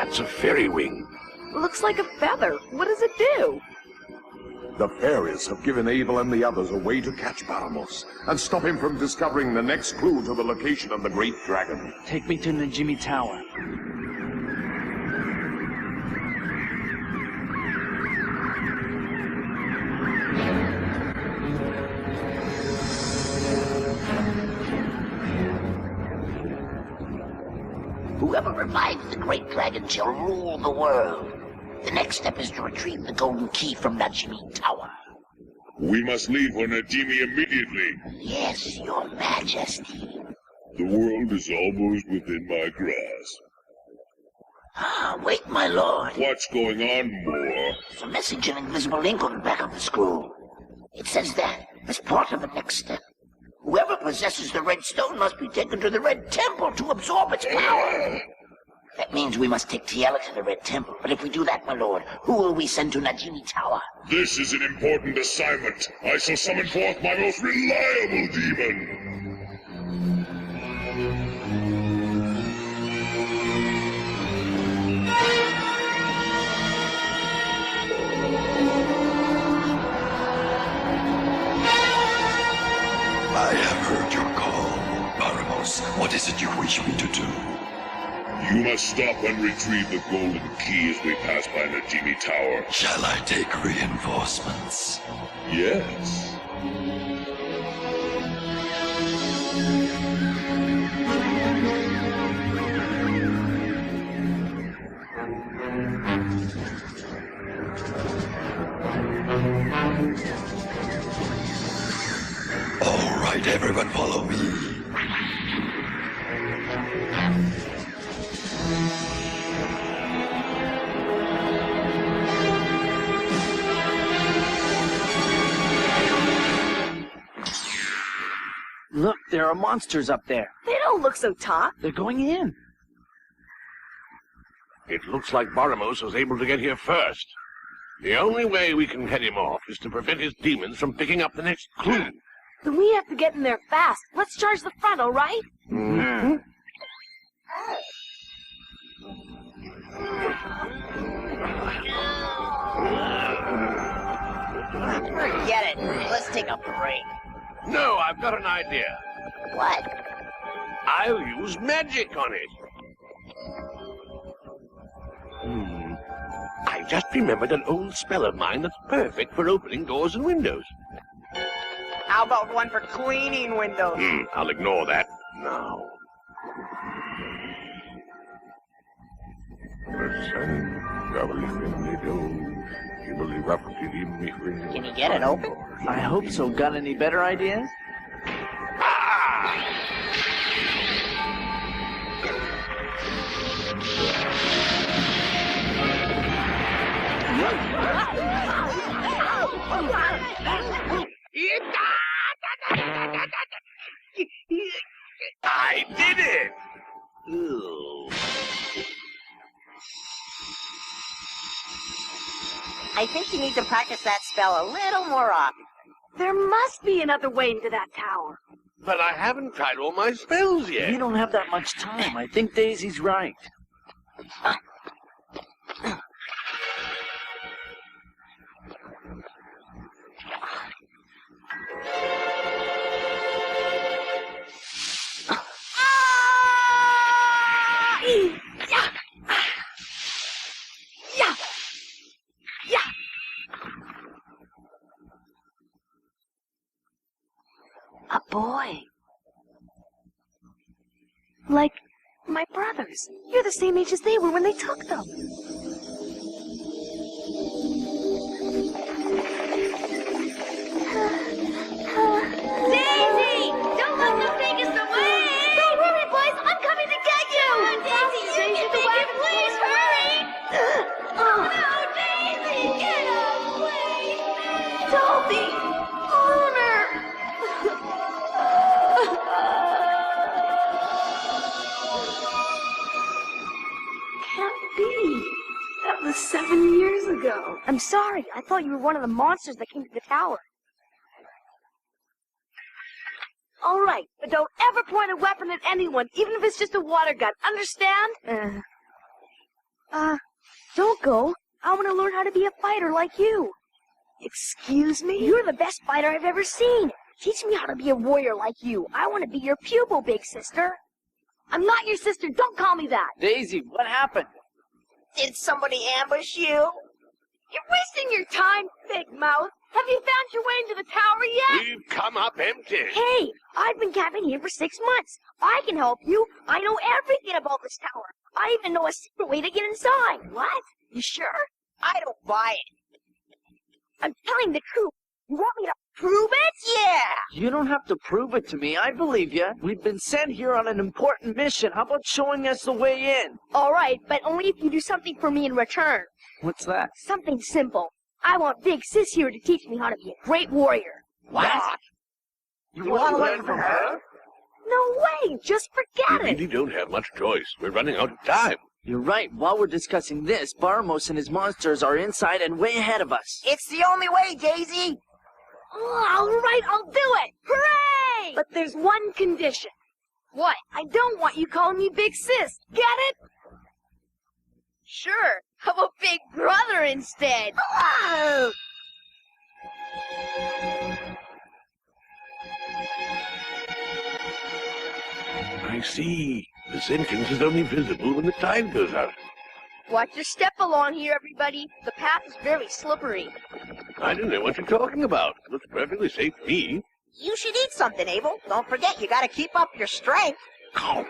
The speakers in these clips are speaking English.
That's a fairy wing. Looks like a feather. What does it do? The fairies have given Abel and the others a way to catch Baramos and stop him from discovering the next clue to the location of the Great Dragon. Take me to Najimi Tower. Whoever revives the Great Dragon shall rule the world. The next step is to retrieve the golden key from Najimi Tower. We must leave for Najimi immediately. Yes, Your Majesty. The world is almost within my grasp. Ah, wait, my lord. What's going on, Moore? There's a message in invisible ink on the back of the scroll. It says that, as part of the next step, whoever possesses the red stone must be taken to the Red Temple to absorb its power. That means we must take Tiala to the Red Temple. But if we do that, my lord, who will we send to Najimi Tower? This is an important assignment. I shall summon forth my most reliable demon. I have heard your call, Baramos. What is it you wish me to do? You must stop and retrieve the golden key as we pass by Najimi Tower. Shall I take reinforcements? Yes. All right, everyone follow me. Look, there are monsters up there. They don't look so tough. They're going in. It looks like Baramos was able to get here first. The only way we can head him off is to prevent his demons from picking up the next clue. Then we have to get in there fast. Let's charge the front, all right? Mm-hmm. Forget it. Let's take a break. No, I've got an idea. What? I'll use magic on it. I just remembered an old spell of mine that's perfect for opening doors and windows. How about one for cleaning windows? I'll ignore that now. Can you get it open? I hope so. Got any better ideas? I did it! Ooh. I think you need to practice that spell a little more often. There must be another way into that tower. But I haven't tried all my spells yet. We don't have that much time. I think Daisy's right. A boy. Like my brothers. You're the same age as they were when they took them. Daisy! Don't let them take us away! Don't worry, boys. I'm coming to get you! Come on, Daisy! You can make it! Please hurry! Oh, no, Daisy! Get away! Toby! Honor! Can't be. That was 7 years ago. I'm sorry. I thought you were one of the monsters that came to the tower. All right, but don't ever point a weapon at anyone, even if it's just a water gun. Understand? Don't go. I want to learn how to be a fighter like you. Excuse me? You're the best fighter I've ever seen. Teach me how to be a warrior like you. I want to be your pupil, big sister. I'm not your sister. Don't call me that. Daisy, what happened? Did somebody ambush you? You're wasting your time, big mouth. Have you found your way into the tower yet? We've come up empty. Hey, I've been camping here for 6 months. I can help you. I know everything about this tower. I even know a secret way to get inside. What? You sure? I don't buy it. I'm telling the truth. You want me to prove it? Yeah! You don't have to prove it to me. I believe you. We've been sent here on an important mission. How about showing us the way in? All right, but only if you do something for me in return. What's that? Something simple. I want Big Sis here to teach me how to be a great warrior. What? You want to learn from her? No way! Just forget We it! really don't have much choice. We're running out of time. You're right. While we're discussing this, Baramos and his monsters are inside and way ahead of us. It's the only way, Daisy! Oh, all right, I'll do it! Hooray! But there's one condition. What? I don't want you calling me Big Sis. Get it? Sure. How about Big Brother instead? Oh! I see. This entrance is only visible when the tide goes out. Watch your step along here, everybody. The path is very slippery. I don't know what you're talking about. It looks perfectly safe to me. You should eat something, Abel. Don't forget, you gotta keep up your strength. Oh.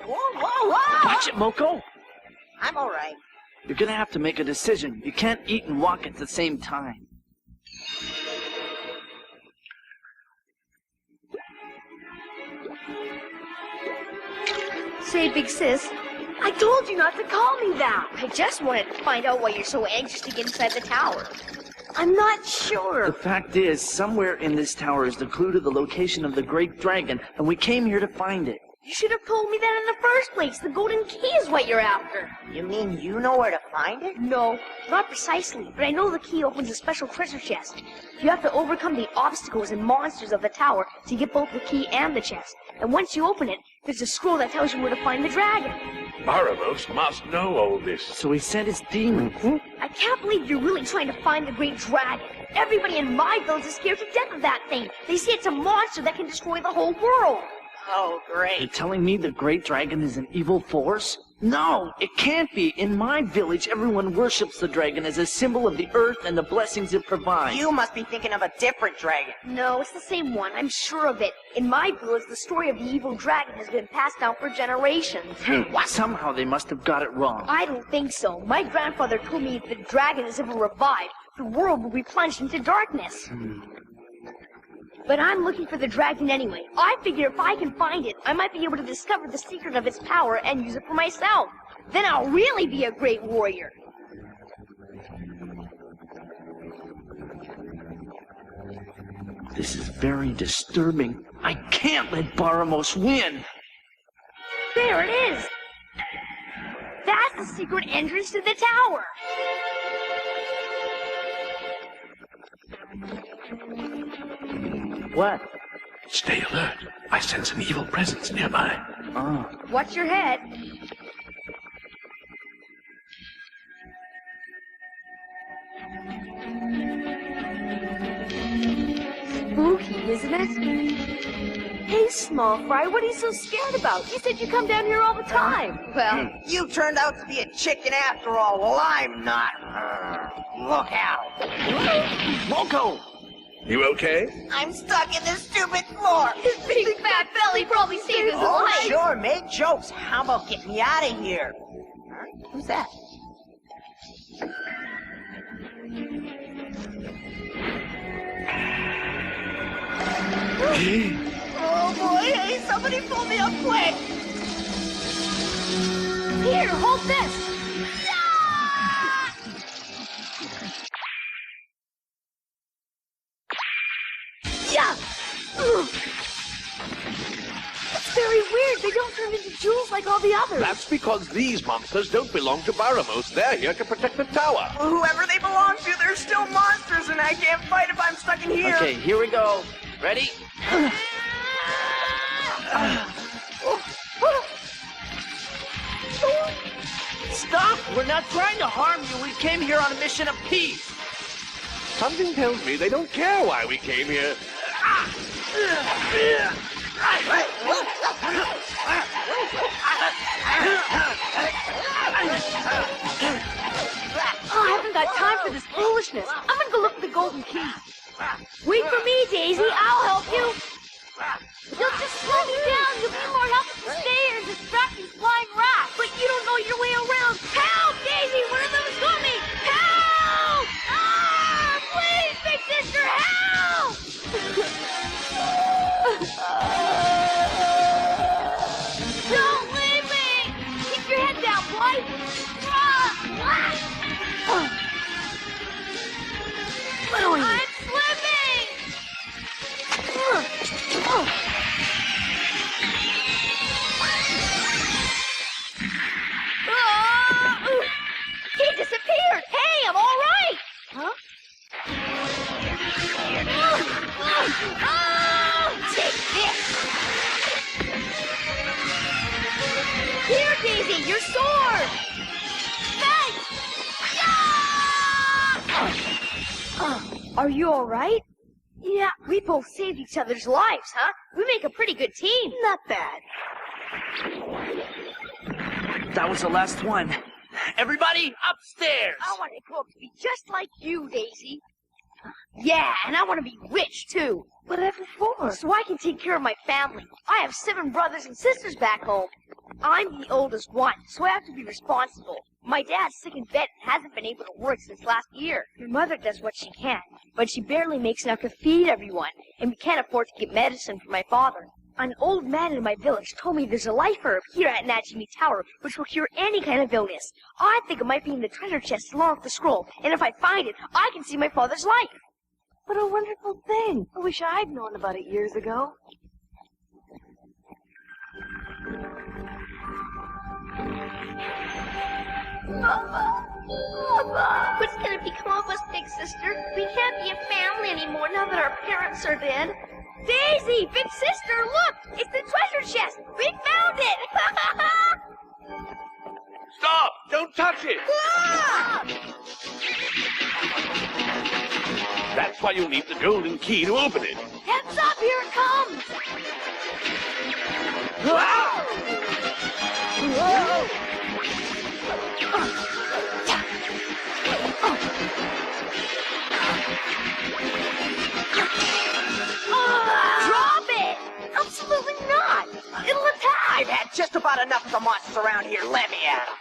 Whoa, whoa, whoa! Watch it, Moko. I'm all right. You're gonna have to make a decision. You can't eat and walk at the same time. Say, Big Sis, I told you not to call me that. I just wanted to find out why you're so anxious to get inside the tower. I'm not sure. The fact is, somewhere in this tower is the clue to the location of the Great Dragon, and we came here to find it. You should have told me that in the first place. The golden key is what you're after. You mean you know where to find it? No, not precisely, but I know the key opens a special treasure chest. You have to overcome the obstacles and monsters of the tower to get both the key and the chest. And once you open it, there's a scroll that tells you where to find the dragon. Baramos must know all this. So he sent his demons. I can't believe you're really trying to find the great dragon. Everybody in my village is scared to death of that thing. They say it's a monster that can destroy the whole world. Oh, great. You're telling me the Great Dragon is an evil force? No, it can't be. In my village, everyone worships the dragon as a symbol of the earth and the blessings it provides. You must be thinking of a different dragon. No, it's the same one. I'm sure of it. In my village, the story of the evil dragon has been passed down for generations. Somehow they must have got it wrong. I don't think so. My grandfather told me if the dragon is ever revived, the world will be plunged into darkness. But I'm looking for the dragon anyway. I figure if I can find it, I might be able to discover the secret of its power and use it for myself. Then I'll really be a great warrior. This is very disturbing. I can't let Baramos win. There it is! That's the secret entrance to the tower! What? Stay alert. I sense an evil presence nearby. Oh. Watch your head. Spooky, isn't it? Hey, small fry, what are you so scared about? You said you come down here all the time. Well, You turned out to be a chicken after all. Well, I'm not. Look out. Moko! You okay? I'm stuck in this stupid floor. his big fat belly probably saved his Oh, life. sure, make jokes. How about getting me out of here? Huh? Who's that? Oh boy, hey, somebody pull me up quick! Here, hold this. Yeah. It's very weird. They don't turn into jewels like all the others. That's because these monsters don't belong to Baramos. They're here to protect the tower. Well, whoever they belong to, they're still monsters, and I can't fight if I'm stuck in here. Okay, here we go. Ready? Stop We're not trying to harm you. We came here on a mission of peace. Something tells me they don't care why we came here. Oh, I haven't got time for this foolishness. I'm gonna go look for the golden key. Wait for me, Daisy. I'll help you. You'll just slow me down. You'll be more helpful to stay here and distract these flying rats. But you don't know your way around. Help, Daisy! One of them is coming! Help! Ah! Please, big sister, help! Don't leave me! Keep your head down, boy! I'm slipping! He disappeared! Hey, I'm all right! Huh? Take this! Here, Daisy, your sword! Thanks! Are you all right? Yeah, we both saved each other's lives, huh? We make a pretty good team. Not bad. That was the last one. Everybody, upstairs! I want to grow up to be just like you, Daisy. Yeah, and I want to be rich, too. Whatever for? So I can take care of my family. I have 7 brothers and sisters back home. I'm the oldest one, so I have to be responsible. My dad's sick in bed and hasn't been able to work since last year. My mother does what she can, but she barely makes enough to feed everyone, and we can't afford to get medicine for my father. An old man in my village told me there's a life herb here at Najimi Tower which will cure any kind of illness. I think it might be in the treasure chest along with the scroll, and if I find it, I can see my father's life. What a wonderful thing. I wish I'd known about it years ago. Mama! What's gonna become of us, big sister? We can't be a family anymore now that our parents are dead. Daisy! Big sister, look! It's the treasure chest! We found it! Stop! Don't touch it! Ah! That's why you need the golden key to open it. Heads up! Here it comes! Drop it! Absolutely not! It'll attack! I've had just about enough of the monsters around here. Let me at 'em.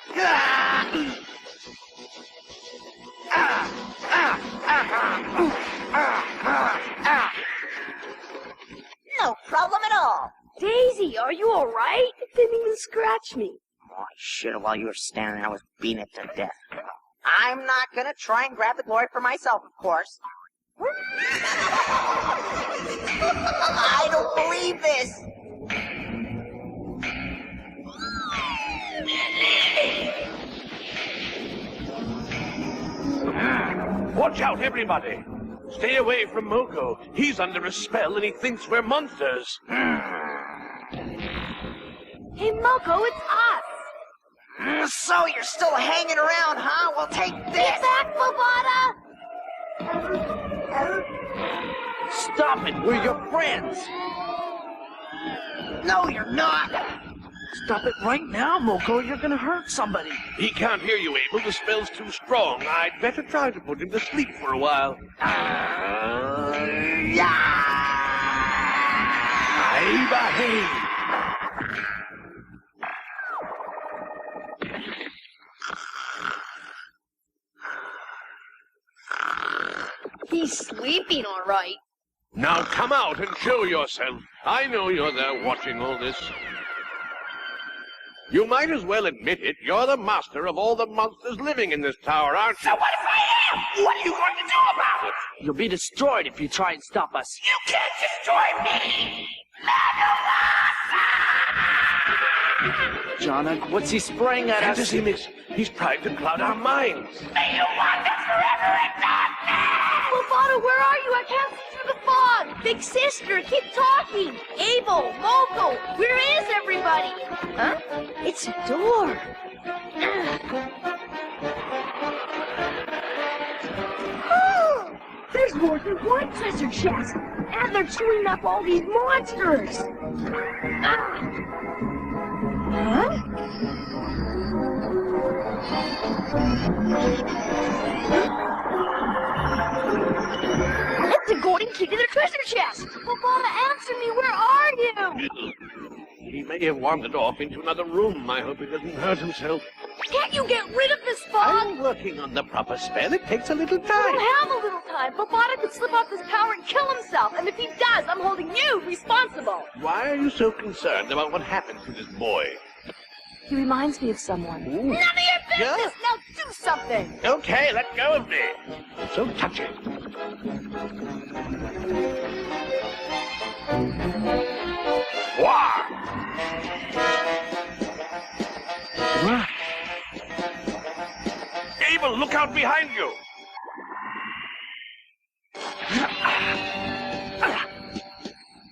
No problem at all. Daisy, are you all right? It didn't even scratch me. Oh, I should have while you were standing. I was beating it to death. I'm not gonna try and grab the glory for myself, of course. I don't believe this. Watch out, everybody! Stay away from Moko. He's under a spell and he thinks we're monsters. Hey, Moko, it's us! So you're still hanging around, huh? Well, take this. Get back, Bobata! Stop it! We're your friends! No, you're not. Stop it right now, Moko. You're gonna hurt somebody. He can't hear you, Abel. The spell's too strong. I'd better try to put him to sleep for a while. Behave! He's sleeping all right. Now come out and show yourself. I know you're there watching all this. You might as well admit it. You're the master of all the monsters living in this tower, aren't you? So what if I am? What are you going to do about it? You'll be destroyed if you try and stop us. You can't destroy me! Jonak, what's he spraying at us? Fantasy mist. He's trying to cloud our minds. May you wander forever in darkness! Bobata, where are you? I can't see through the fog. Big sister, keep talking. Abel, Moko, where is everybody? Huh? It's a door. for the one treasure chest, and they're chewing up all these monsters. Ah. Huh? It's a golden key to the treasure chest. Obama, answer me. Where are you? He may have wandered off into another room. I hope he doesn't hurt himself. Can't you get rid of this fog? I'm working on the proper spell. It takes a little I time. don't have a little time. Babada could slip off this power and kill himself. And if he does, I'm holding you responsible. Why are you so concerned about what happened to this boy? He reminds me of someone. Ooh. None of your business! Yeah? Now do something! Okay, let go of me. So touching. Wah! What? Abel, look out behind you!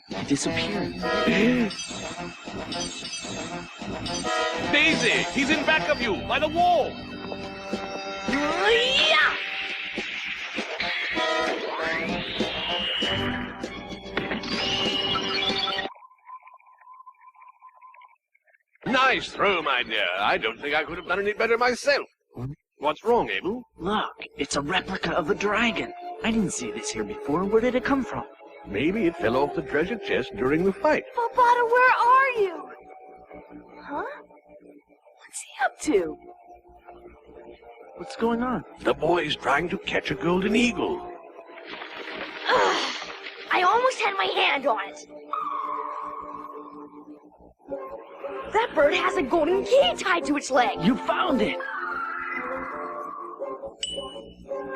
He disappeared. Daisy, he's in back of you, by the wall. Nice throw, my dear. I don't think I could have done any better myself. What's wrong, Abel? Look, it's a replica of a dragon. I didn't see this here before. Where did it come from? Maybe it fell off the treasure chest during the fight. Babada, where are you? Huh? What's he up to? What's going on? The boy's trying to catch a golden eagle. I almost had my hand on it. That bird has a golden key tied to its leg. You found it!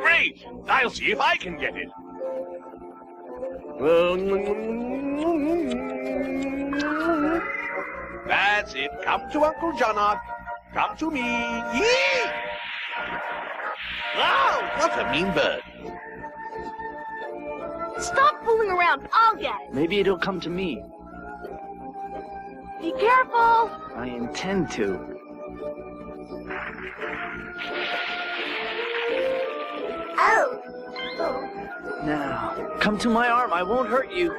Great! I'll see if I can get it. That's it. Come to Uncle Johnnock. Come to me. Yee! Oh, what a mean bird. Stop fooling around. I'll get it. Maybe it'll come to me. Be careful. I intend to. Oh. Now, come to my arm. I won't hurt you.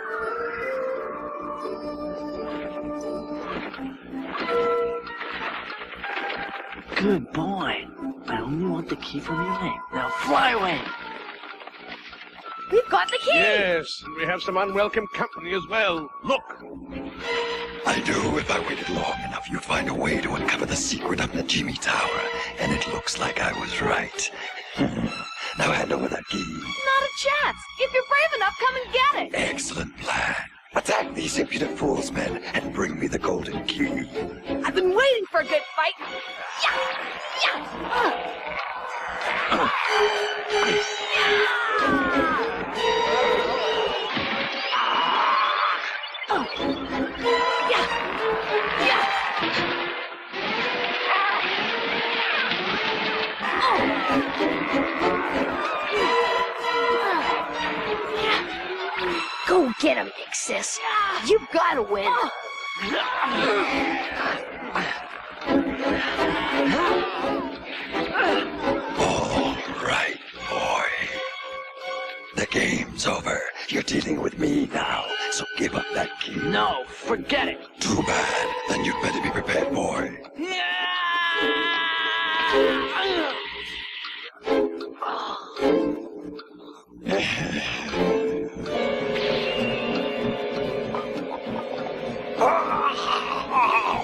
Good boy. I only want the key from your leg. Now fly away. We've got the key. Yes, and we have some unwelcome company as well. Look. I knew if I waited long enough, you'd find a way to uncover the secret of Najimi Tower, and it looks like I was right. Now hand over that key. Not a chance. If you're brave enough, come and get it. Excellent plan. Attack these impudent fools, men, and bring me the golden key. I've been waiting for a good fight. Yeah! Yeah! Go get him, big sis. You've got to win. All right, boy. The game's over. You're dealing with me now, so give up that key. No, forget it. Too bad. Then you'd better be prepared, boy.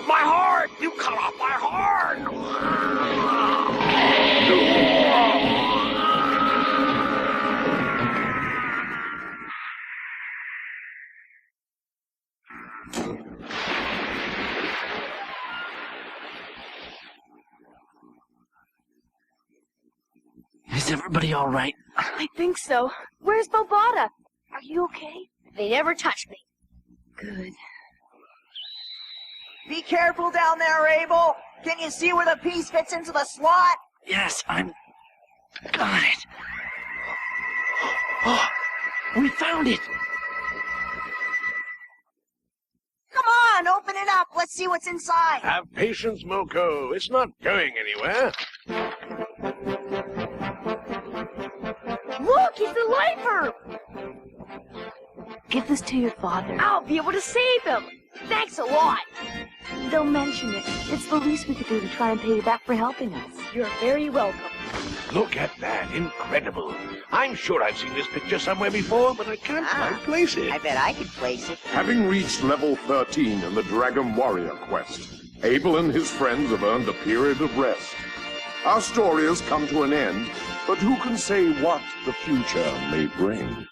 My heart! You cut off my heart! Is everybody all right? I think so. Where's Bobata? Are you okay? They never touched me. Good. Be careful down there, Abel. Can you see where the piece fits into the slot? Yes, I'm... Got it. Oh, we found it. Come on, open it up. Let's see what's inside. Have patience, Moko. It's not going anywhere. Look, He's the lifer! Give this to your father. I'll be able to save him! Thanks a lot! Don't mention it. It's the least we could do to try and pay you back for helping us. You're very welcome. Look at that. Incredible. I'm sure I've seen this picture somewhere before, but I can't quite place it. I bet I could place it. Having reached level 13 in the Dragon Warrior quest, Abel and his friends have earned a period of rest. Our story has come to an end, but who can say what the future may bring?